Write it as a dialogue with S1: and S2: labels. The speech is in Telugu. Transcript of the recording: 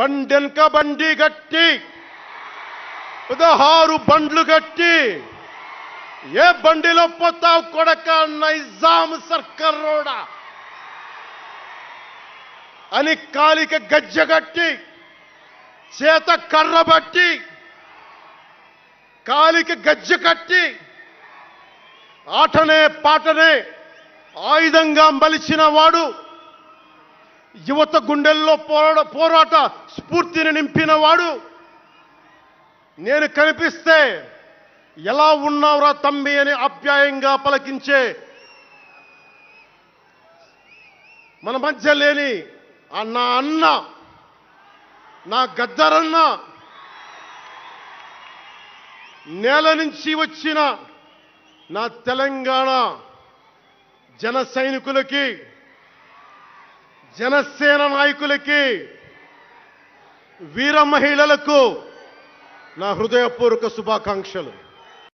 S1: బండెనక బండి గట్టి 16 బండ్లు గట్టి ఏ బండిలో పోతావు కొడక నైజాం సర్కార్ రోడా అని కాలిక గజ్జగట్టి చేత కర్ర బట్టి కాలికి గజ్జ కట్టి ఆటనే పాటనే ఆయుధంగా మలిచిన వాడు యువత గుండెల్లో పోరాట స్ఫూర్తిని నింపిన వాడు నేను కనిపిస్తే ఎలా ఉన్నావురా తమ్మి అని ఆప్యాయంగా పలకించే మన మధ్య లేని నా అన్న నా గద్దరన్న నేల నుంచి వచ్చిన నా తెలంగాణ జన సైనికులకి జనసేన నాయకులకి వీర మహిళలకు నా హృదయపూర్వక శుభాకాంక్షలు.